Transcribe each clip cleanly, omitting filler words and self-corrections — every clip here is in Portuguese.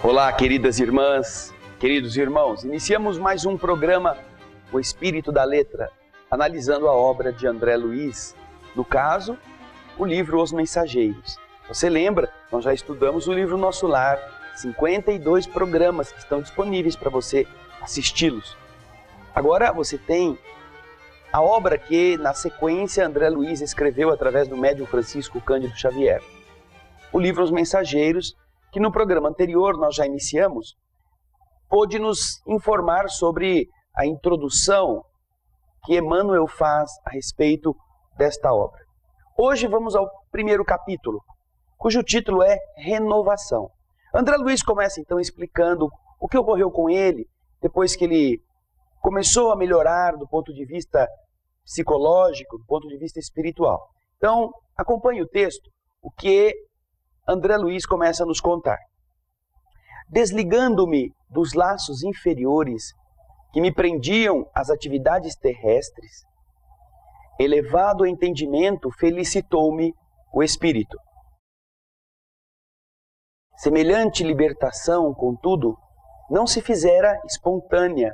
Olá, queridas irmãs, queridos irmãos. Iniciamos mais um programa, O Espírito da Letra, analisando a obra de André Luiz, no caso, o livro Os Mensageiros. Você lembra? Nós já estudamos o livro Nosso Lar, 52 programas que estão disponíveis para você assisti-los. Agora você tem a obra que, na sequência, André Luiz escreveu através do médium Francisco Cândido Xavier. O livro Os Mensageiros, que no programa anterior nós já iniciamos, pôde nos informar sobre a introdução que Emmanuel faz a respeito desta obra. Hoje vamos ao primeiro capítulo, cujo título é Renovação. André Luiz começa então explicando o que ocorreu com ele, depois que ele começou a melhorar do ponto de vista psicológico, do ponto de vista espiritual. Então, acompanhe o texto, o que André Luiz começa a nos contar. Desligando-me dos laços inferiores que me prendiam às atividades terrestres, elevado entendimento felicitou-me o espírito. Semelhante libertação, contudo, não se fizera espontânea.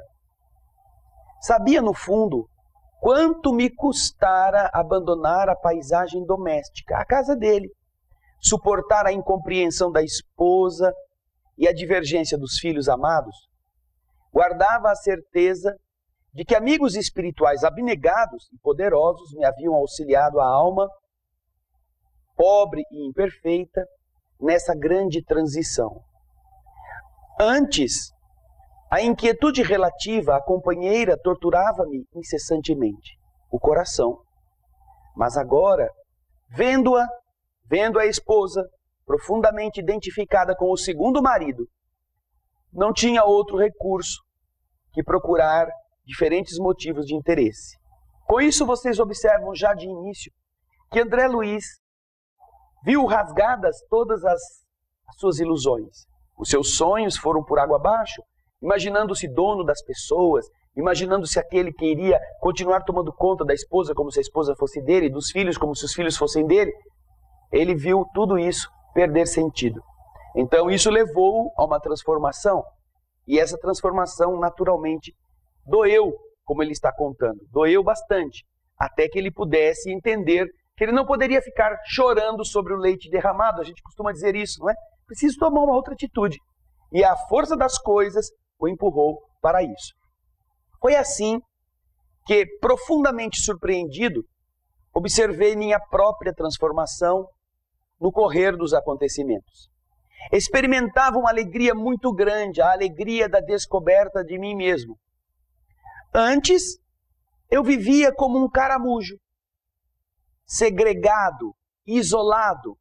Sabia, no fundo, quanto me custara abandonar a paisagem doméstica, a casa dele, suportar a incompreensão da esposa e a divergência dos filhos amados. Guardava a certeza de que amigos espirituais abnegados e poderosos me haviam auxiliado a alma, pobre e imperfeita, nessa grande transição. Antes, a inquietude relativa à companheira torturava-me incessantemente o coração. Mas agora, vendo a esposa profundamente identificada com o segundo marido, não tinha outro recurso que procurar diferentes motivos de interesse. Com isso, vocês observam já de início que André Luiz viu rasgadas todas as suas ilusões. Os seus sonhos foram por água abaixo, imaginando-se dono das pessoas, imaginando-se aquele que iria continuar tomando conta da esposa como se a esposa fosse dele, dos filhos como se os filhos fossem dele. Ele viu tudo isso perder sentido. Então isso levou a uma transformação. E essa transformação naturalmente doeu, como ele está contando. Doeu bastante, até que ele pudesse entender que ele não poderia ficar chorando sobre o leite derramado. A gente costuma dizer isso, não é? Preciso tomar uma outra atitude. E a força das coisas o empurrou para isso. Foi assim que, profundamente surpreendido, observei minha própria transformação no correr dos acontecimentos. Experimentava uma alegria muito grande, a alegria da descoberta de mim mesmo. Antes, eu vivia como um caramujo, segregado, isolado,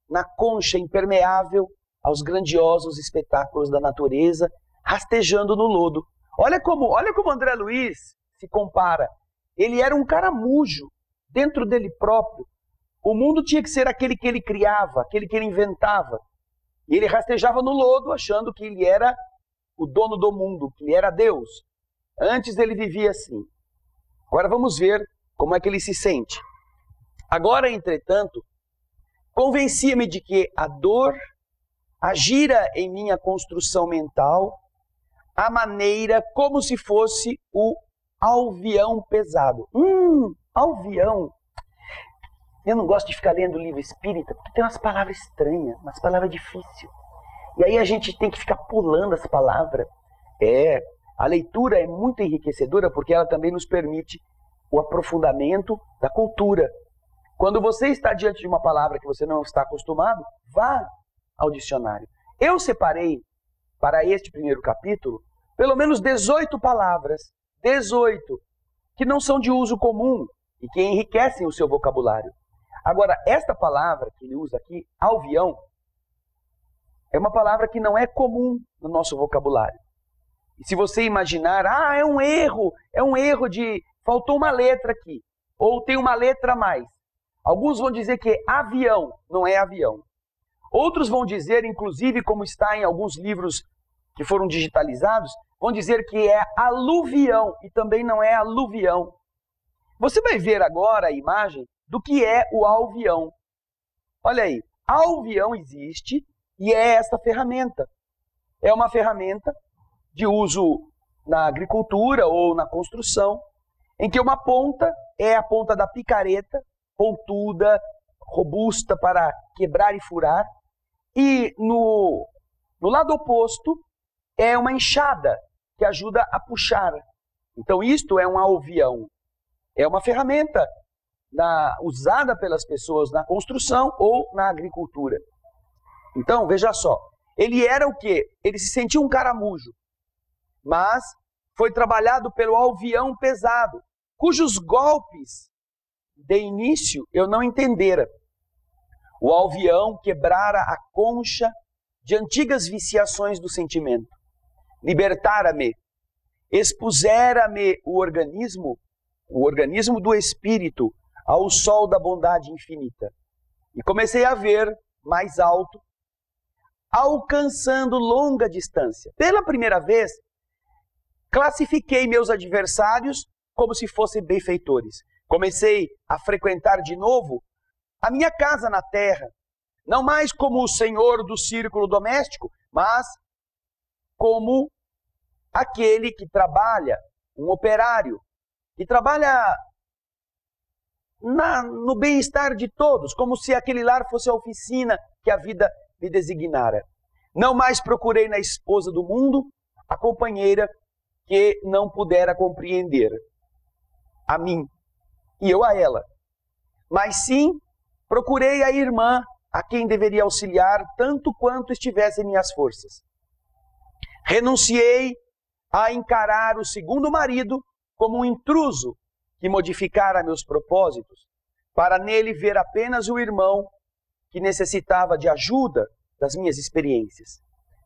na concha impermeável aos grandiosos espetáculos da natureza, rastejando no lodo. Olha como André Luiz se compara. Ele era um caramujo dentro dele próprio. O mundo tinha que ser aquele que ele criava, aquele que ele inventava. E ele rastejava no lodo, achando que ele era o dono do mundo, que ele era Deus. Antes ele vivia assim. Agora vamos ver como é que ele se sente. Agora, entretanto, convencia-me de que a dor agira em minha construção mental à maneira como se fosse o alvião pesado. Alvião. Eu não gosto de ficar lendo livro espírita, porque tem umas palavras estranhas, umas palavras difíceis. E aí a gente tem que ficar pulando as palavras. A leitura é muito enriquecedora porque ela também nos permite o aprofundamento da cultura. Quando você está diante de uma palavra que você não está acostumado, vá ao dicionário. Eu separei para este primeiro capítulo pelo menos 18 palavras, 18, que não são de uso comum e que enriquecem o seu vocabulário. Agora, esta palavra que ele usa aqui, alvião, é uma palavra que não é comum no nosso vocabulário. E se você imaginar, é um erro de, faltou uma letra aqui, ou tem uma letra a mais. Alguns vão dizer que é avião, não é avião. Outros vão dizer, inclusive, como está em alguns livros que foram digitalizados, vão dizer que é aluvião, e também não é aluvião. Você vai ver agora a imagem do que é o alvião. Olha aí, alvião existe e é esta ferramenta. é uma ferramenta de uso na agricultura ou na construção, em que uma ponta é a ponta da picareta, pontuda, robusta para quebrar e furar, e no lado oposto é uma enxada que ajuda a puxar. Então isto é um alvião, é uma ferramenta usada pelas pessoas na construção ou na agricultura. Então, veja só, ele era o quê? Ele se sentia um caramujo, mas foi trabalhado pelo alvião pesado, cujos golpes de início eu não entendera. O alvião quebrara a concha de antigas viciações do sentimento, libertara-me, expusera-me o organismo do espírito, ao sol da bondade infinita. E comecei a ver mais alto, alcançando longa distância. Pela primeira vez, classifiquei meus adversários como se fossem benfeitores. Comecei a frequentar de novo a minha casa na terra, não mais como o senhor do círculo doméstico, mas como aquele que trabalha, um operário, que trabalha no bem-estar de todos, como se aquele lar fosse a oficina que a vida me designara. Não mais procurei na esposa do mundo a companheira que não pudera compreender a mim e eu a ela, mas sim procurei a irmã a quem deveria auxiliar tanto quanto estivesse em minhas forças. Renunciei a encarar o segundo marido como um intruso que modificara meus propósitos, para nele ver apenas o irmão que necessitava de ajuda das minhas experiências.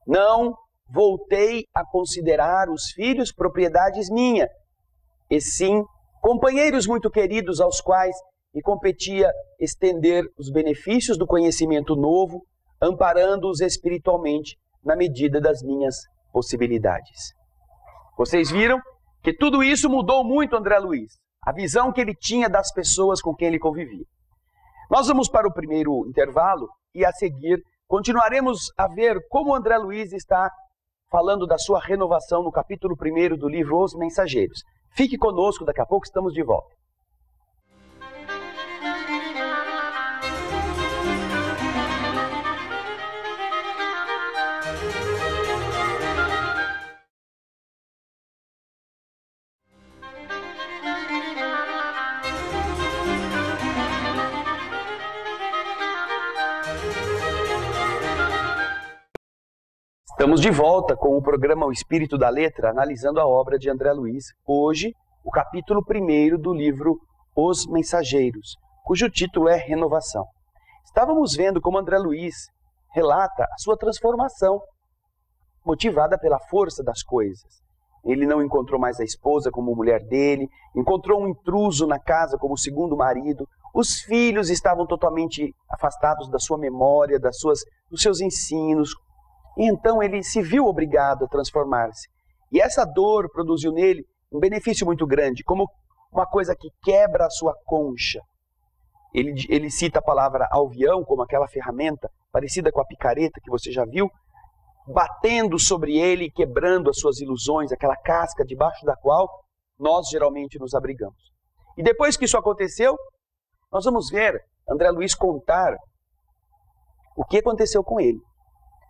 Não voltei a considerar os filhos propriedades minhas, e sim companheiros muito queridos aos quais me competia estender os benefícios do conhecimento novo, amparando-os espiritualmente na medida das minhas possibilidades. Vocês viram que tudo isso mudou muito André Luiz, a visão que ele tinha das pessoas com quem ele convivia. Nós vamos para o primeiro intervalo e a seguir continuaremos a ver como André Luiz está falando da sua renovação no capítulo 1 do livro Os Mensageiros. Fique conosco, daqui a pouco estamos de volta. Estamos de volta com o programa O Espírito da Letra, analisando a obra de André Luiz. Hoje, o capítulo 1 do livro Os Mensageiros, cujo título é Renovação. Estávamos vendo como André Luiz relata a sua transformação, motivada pela força das coisas. Ele não encontrou mais a esposa como mulher dele, encontrou um intruso na casa como segundo marido, os filhos estavam totalmente afastados da sua memória, dos seus ensinos. E então ele se viu obrigado a transformar-se. E essa dor produziu nele um benefício muito grande, como uma coisa que quebra a sua concha. Ele cita a palavra alvião como aquela ferramenta parecida com a picareta que você já viu, batendo sobre ele e quebrando as suas ilusões, aquela casca debaixo da qual nós geralmente nos abrigamos. E depois que isso aconteceu, nós vamos ver André Luiz contar o que aconteceu com ele.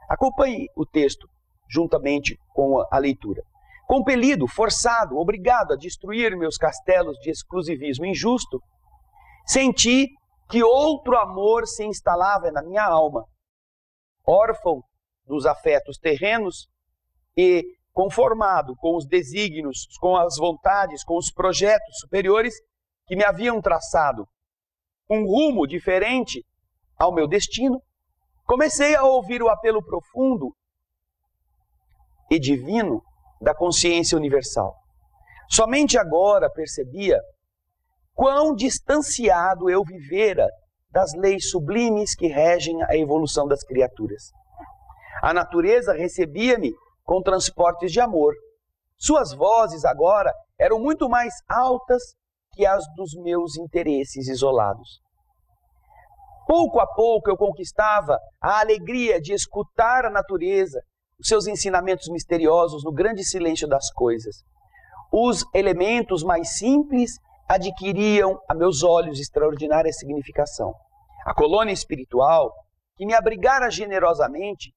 Acompanhe o texto juntamente com a leitura. Compelido, forçado, obrigado a destruir meus castelos de exclusivismo injusto, senti que outro amor se instalava na minha alma. Órfão dos afetos terrenos e conformado com os desígnios, com as vontades, com os projetos superiores que me haviam traçado um rumo diferente ao meu destino, comecei a ouvir o apelo profundo e divino da consciência universal. Somente agora percebia quão distanciado eu vivera das leis sublimes que regem a evolução das criaturas. A natureza recebia-me com transportes de amor. Suas vozes agora eram muito mais altas que as dos meus interesses isolados. Pouco a pouco eu conquistava a alegria de escutar a natureza os seus ensinamentos misteriosos no grande silêncio das coisas. Os elementos mais simples adquiriam a meus olhos extraordinária significação. A colônia espiritual, que me abrigara generosamente,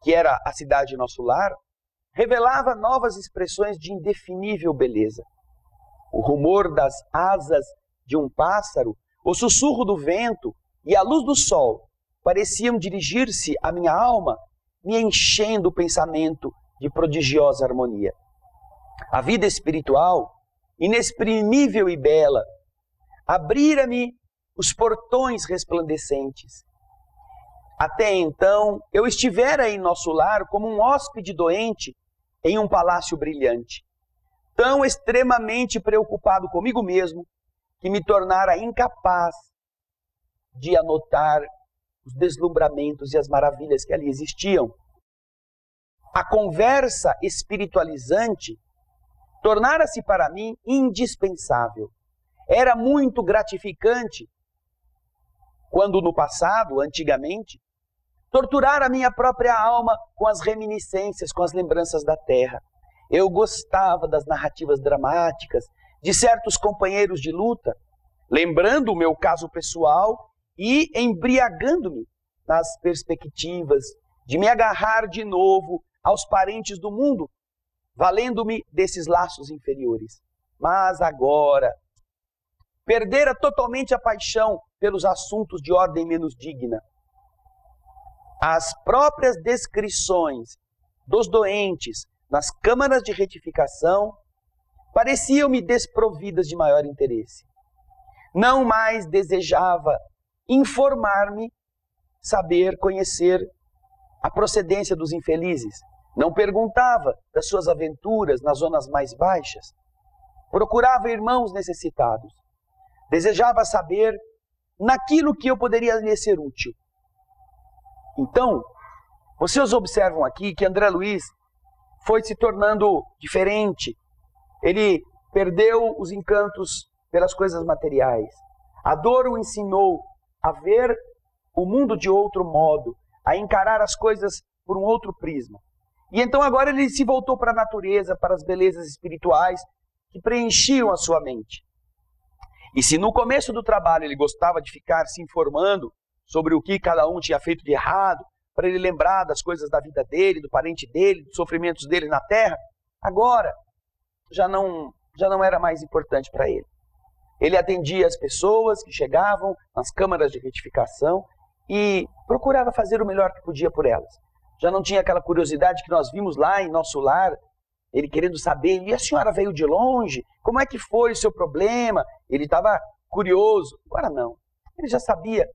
que era a cidade nosso lar, revelava novas expressões de indefinível beleza. O rumor das asas de um pássaro, o sussurro do vento e a luz do sol pareciam dirigir-se à minha alma, me enchendo o pensamento de prodigiosa harmonia. A vida espiritual, inexprimível e bela, abrira-me os portões resplandecentes. Até então, eu estivera em nosso lar como um hóspede doente em um palácio brilhante, tão extremamente preocupado comigo mesmo, que me tornara incapaz de anotar os deslumbramentos e as maravilhas que ali existiam. A conversa espiritualizante tornara-se para mim indispensável. Era muito gratificante quando no passado, antigamente, torturara a minha própria alma com as reminiscências, com as lembranças da terra. Eu gostava das narrativas dramáticas de certos companheiros de luta, lembrando o meu caso pessoal e embriagando-me nas perspectivas de me agarrar de novo aos parentes do mundo, valendo-me desses laços inferiores. Mas agora, perdera totalmente a paixão pelos assuntos de ordem menos digna. As próprias descrições dos doentes nas câmaras de retificação pareciam-me desprovidas de maior interesse. Não mais desejava informar-me, saber, conhecer a procedência dos infelizes. Não perguntava das suas aventuras nas zonas mais baixas. Procurava irmãos necessitados. Desejava saber naquilo que eu poderia lhe ser útil. Então, vocês observam aqui que André Luiz foi se tornando diferente. Ele perdeu os encantos pelas coisas materiais. A dor o ensinou a ver o mundo de outro modo, a encarar as coisas por um outro prisma. E então agora ele se voltou para a natureza, para as belezas espirituais que preenchiam a sua mente. E se no começo do trabalho ele gostava de ficar se informando sobre o que cada um tinha feito de errado, para ele lembrar das coisas da vida dele, do parente dele, dos sofrimentos dele na terra, agora já não era mais importante para ele. Ele atendia as pessoas que chegavam nas câmaras de retificação e procurava fazer o melhor que podia por elas. Já não tinha aquela curiosidade que nós vimos lá em nosso lar, ele querendo saber, e a senhora veio de longe? Como é que foi o seu problema? Ele estava curioso. Agora não. Ele já sabia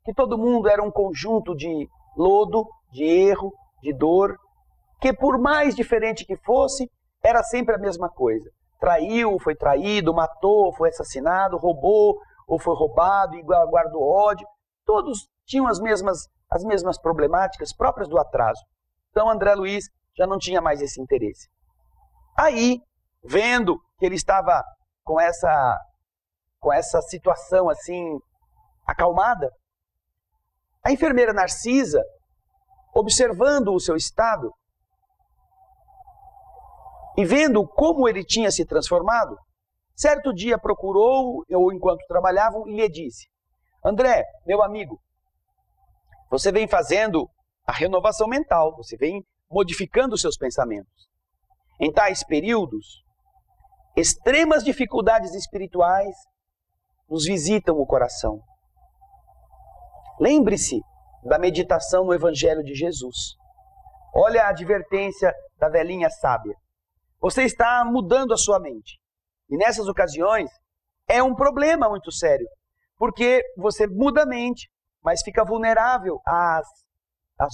que todo mundo era um conjunto de lodo, de erro, de dor, que por mais diferente que fosse, era sempre a mesma coisa. Traiu, foi traído, matou, foi assassinado, roubou, ou foi roubado, e guardou ódio. Todos tinham as mesmas problemáticas próprias do atraso. Então André Luiz já não tinha mais esse interesse. Aí, vendo que ele estava com essa situação assim acalmada, a enfermeira Narcisa, observando o seu estado e vendo como ele tinha se transformado, certo dia procurou, ou enquanto trabalhavam, e lhe disse: André, meu amigo, você vem fazendo a renovação mental, você vem modificando os seus pensamentos. Em tais períodos, extremas dificuldades espirituais nos visitam o coração. Lembre-se da meditação no Evangelho de Jesus. Olha a advertência da velhinha sábia. Você está mudando a sua mente. E nessas ocasiões é um problema muito sério, porque você muda a mente, mas fica vulnerável às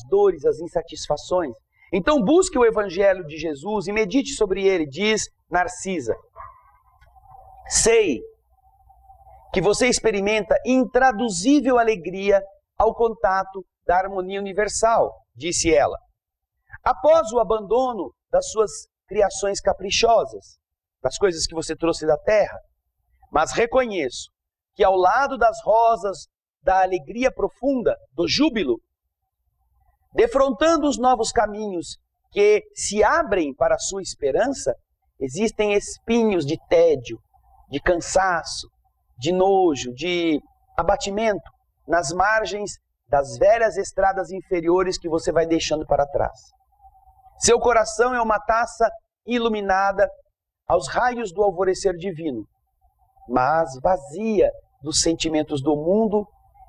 dores, às insatisfações. Então busque o Evangelho de Jesus e medite sobre ele, diz Narcisa. Sei que você experimenta intraduzível alegria ao contato da harmonia universal, disse ela. Após o abandono das suas criações caprichosas, das coisas que você trouxe da terra, mas reconheço que ao lado das rosas da alegria profunda, do júbilo, Defrontando os novos caminhos que se abrem para a sua esperança, existem espinhos de tédio, de cansaço, de nojo, de abatimento nas margens das velhas estradas inferiores que você vai deixando para trás. Seu coração é uma taça iluminada aos raios do alvorecer divino, mas vazia dos sentimentos do mundo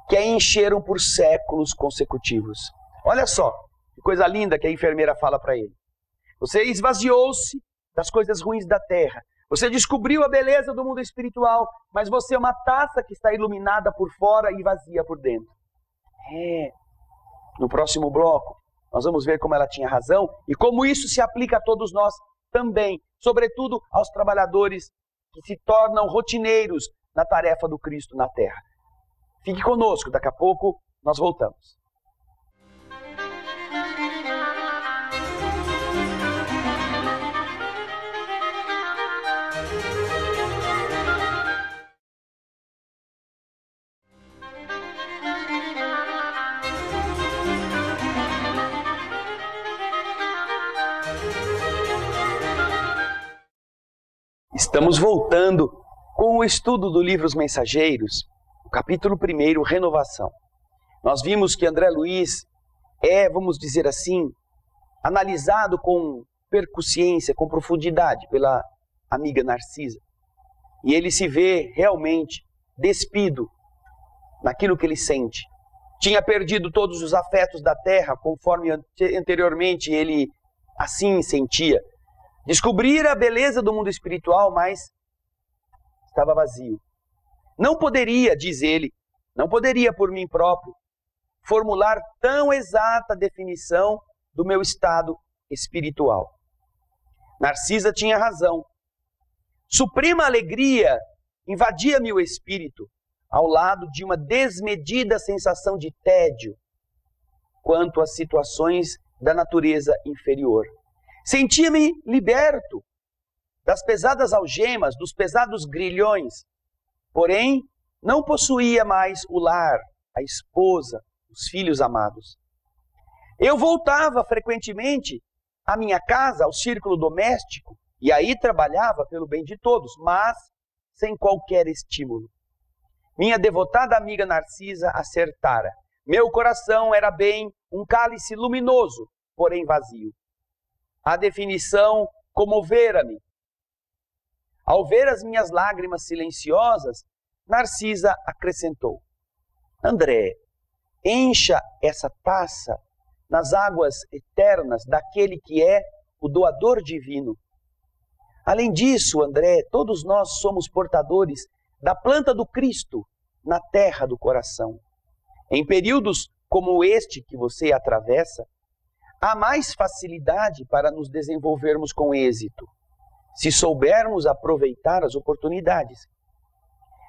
que a encheram por séculos consecutivos. Olha só, que coisa linda que a enfermeira fala para ele. Você esvaziou-se das coisas ruins da terra. Você descobriu a beleza do mundo espiritual, mas você é uma taça que está iluminada por fora e vazia por dentro. No próximo bloco, nós vamos ver como ela tinha razão e como isso se aplica a todos nós também, sobretudo aos trabalhadores que se tornam rotineiros na tarefa do Cristo na terra. Fique conosco, daqui a pouco nós voltamos. Estamos voltando com o estudo do livro Os Mensageiros, o capítulo 1, Renovação. Nós vimos que André Luiz é, vamos dizer assim, analisado com percussiência, com profundidade pela amiga Narcisa. E ele se vê realmente despido naquilo que ele sente. Tinha perdido todos os afetos da terra, conforme anteriormente ele assim sentia. Descobrir a beleza do mundo espiritual, mas estava vazio. Não poderia, diz ele, não poderia por mim próprio formular tão exata definição do meu estado espiritual. Narcisa tinha razão. Suprema alegria invadia-me o espírito, ao lado de uma desmedida sensação de tédio quanto às situações da natureza inferior. Sentia-me liberto das pesadas algemas, dos pesados grilhões, porém não possuía mais o lar, a esposa, os filhos amados. Eu voltava frequentemente à minha casa, ao círculo doméstico, e aí trabalhava pelo bem de todos, mas sem qualquer estímulo. Minha devotada amiga Narcisa acertara. Meu coração era bem um cálice luminoso, porém vazio. A definição comovera-me. Ao ver as minhas lágrimas silenciosas, Narcisa acrescentou: André, encha essa taça nas águas eternas daquele que é o doador divino. Além disso, André, todos nós somos portadores da planta do Cristo na terra do coração. Em períodos como este que você atravessa, há mais facilidade para nos desenvolvermos com êxito, se soubermos aproveitar as oportunidades.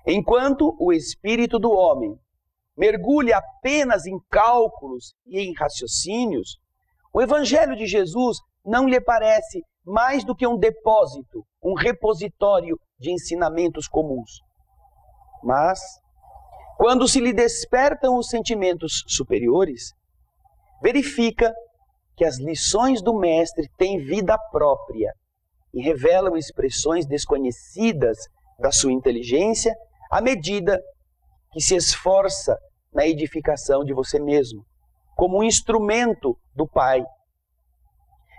Enquanto o espírito do homem mergulha apenas em cálculos e em raciocínios, o Evangelho de Jesus não lhe parece mais do que um depósito, um repositório de ensinamentos comuns. Mas, quando se lhe despertam os sentimentos superiores, verifica que as lições do Mestre têm vida própria e revelam expressões desconhecidas da sua inteligência à medida que se esforça na edificação de você mesmo, como um instrumento do Pai.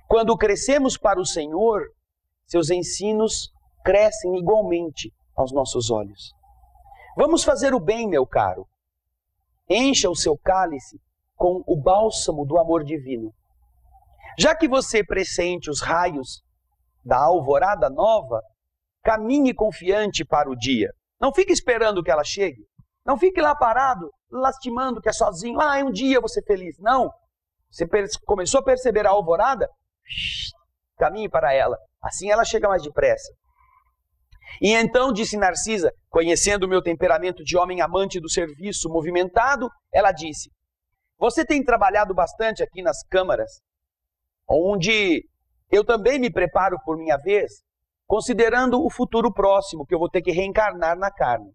Quando crescemos para o Senhor, seus ensinos crescem igualmente aos nossos olhos. Vamos fazer o bem, meu caro. Encha o seu cálice com o bálsamo do amor divino. Já que você pressente os raios da alvorada nova, caminhe confiante para o dia. Não fique esperando que ela chegue. Não fique lá parado, lastimando que é sozinho. Um dia eu vou ser feliz. Não. Você começou a perceber a alvorada? Caminhe para ela. Assim ela chega mais depressa. E então, disse Narcisa, conhecendo o meu temperamento de homem amante do serviço movimentado, ela disse: você tem trabalhado bastante aqui nas câmaras, onde eu também me preparo por minha vez, considerando o futuro próximo, que eu vou ter que reencarnar na carne.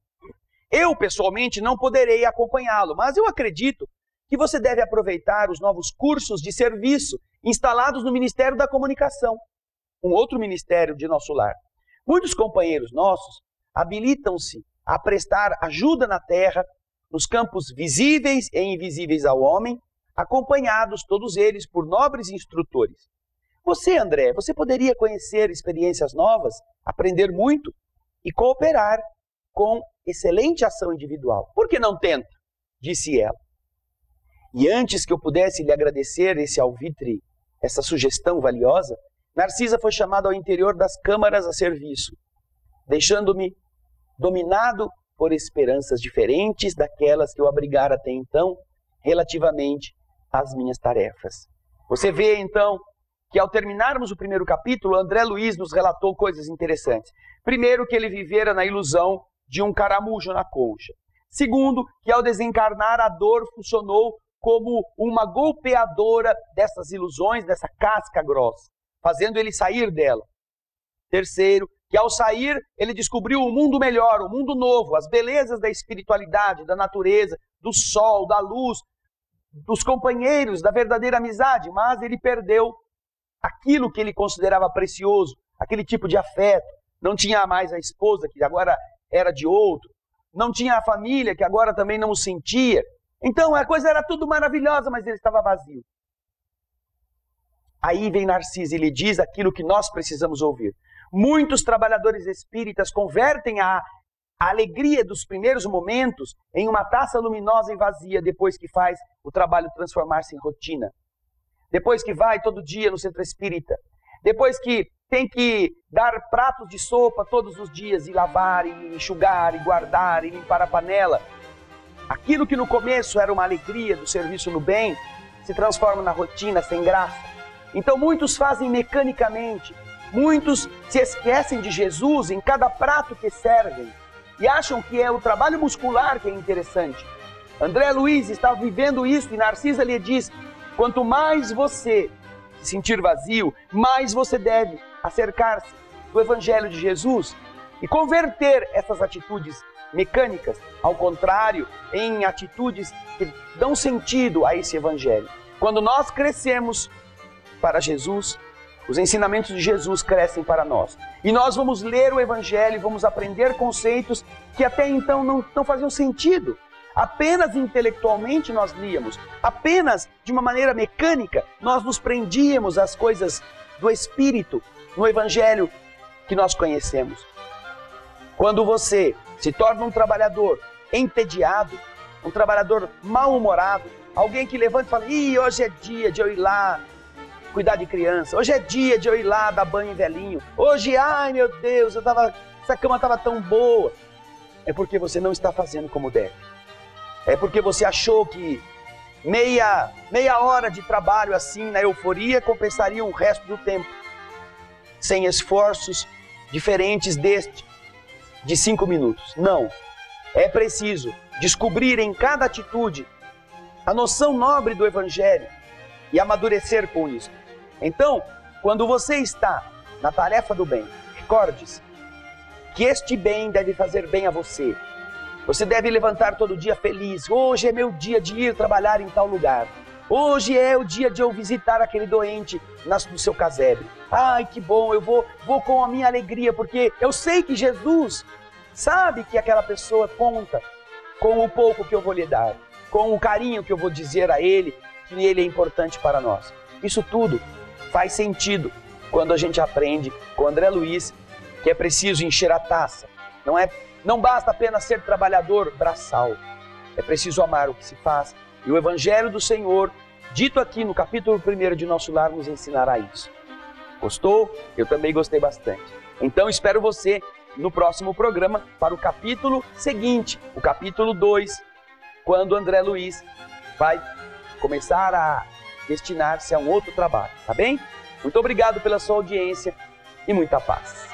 Eu, pessoalmente, não poderei acompanhá-lo, mas eu acredito que você deve aproveitar os novos cursos de serviço instalados no Ministério da Comunicação, um outro ministério de nosso lar. Muitos companheiros nossos habilitam-se a prestar ajuda na terra, nos campos visíveis e invisíveis ao homem, acompanhados todos eles por nobres instrutores. Você, André, você poderia conhecer experiências novas, aprender muito e cooperar com excelente ação individual. Por que não tenta? Disse ela. E antes que eu pudesse lhe agradecer esse alvitre, essa sugestão valiosa, Narcisa foi chamada ao interior das câmaras a serviço, deixando-me dominado por esperanças diferentes daquelas que eu abrigara até então, relativamente às minhas tarefas. Você vê, então, que ao terminarmos o primeiro capítulo, André Luiz nos relatou coisas interessantes. Primeiro, que ele vivera na ilusão de um caramujo na colcha. Segundo, que ao desencarnar, a dor funcionou como uma golpeadora dessas ilusões, dessa casca grossa, fazendo ele sair dela. Terceiro, que ao sair, ele descobriu um mundo melhor, um mundo novo, as belezas da espiritualidade, da natureza, do sol, da luz, dos companheiros, da verdadeira amizade, mas ele perdeu aquilo que ele considerava precioso, aquele tipo de afeto. Não tinha mais a esposa, que agora era de outro, não tinha a família, que agora também não o sentia. Então a coisa era tudo maravilhosa, mas ele estava vazio. Aí vem Narcisa e lhe diz aquilo que nós precisamos ouvir. Muitos trabalhadores espíritas convertem a alegria dos primeiros momentos em uma taça luminosa e vazia depois que faz o trabalho transformar-se em rotina. Depois que vai todo dia no centro espírita. Depois que tem que dar pratos de sopa todos os dias e lavar, e enxugar, e guardar, e limpar a panela. Aquilo que no começo era uma alegria do serviço no bem, se transforma na rotina sem graça. Então muitos fazem mecanicamente. Muitos se esquecem de Jesus em cada prato que servem e acham que é o trabalho muscular que é interessante. André Luiz está vivendo isso e Narcisa lhe diz, quanto mais você se sentir vazio, mais você deve acercar-se do Evangelho de Jesus e converter essas atitudes mecânicas, ao contrário, em atitudes que dão sentido a esse Evangelho. Quando nós crescemos para Jesus, os ensinamentos de Jesus crescem para nós. E nós vamos ler o Evangelho e vamos aprender conceitos que até então não faziam sentido. Apenas intelectualmente nós líamos, apenas de uma maneira mecânica nós nos prendíamos às coisas do Espírito no Evangelho que nós conhecemos. Quando você se torna um trabalhador entediado, um trabalhador mal-humorado, alguém que levanta e fala, hoje é dia de eu ir lá cuidar de criança, hoje é dia de eu ir lá dar banho em velhinho, hoje, ai meu Deus, essa cama estava tão boa. É porque você não está fazendo como deve. É porque você achou que meia hora de trabalho assim na euforia compensaria o resto do tempo, sem esforços diferentes deste de 5 minutos. Não, é preciso descobrir em cada atitude a noção nobre do Evangelho e amadurecer com isso. Então, quando você está na tarefa do bem, recorde-se que este bem deve fazer bem a você. Você deve levantar todo dia feliz. Hoje é meu dia de ir trabalhar em tal lugar. Hoje é o dia de eu visitar aquele doente no seu casebre. Ai, que bom, eu vou com a minha alegria, porque eu sei que Jesus sabe que aquela pessoa conta com o pouco que eu vou lhe dar, com o carinho que eu vou dizer a ele, que ele é importante para nós. Isso tudo faz sentido quando a gente aprende com André Luiz que é preciso encher a taça. Não basta apenas ser trabalhador braçal. É preciso amar o que se faz. E o Evangelho do Senhor, dito aqui no capítulo 1 de Nosso Lar, nos ensinará isso. Gostou? Eu também gostei bastante. Então espero você no próximo programa para o capítulo seguinte, o capítulo 2, quando André Luiz vai começar a destinar-se a um outro trabalho, tá bem? Muito obrigado pela sua audiência e muita paz.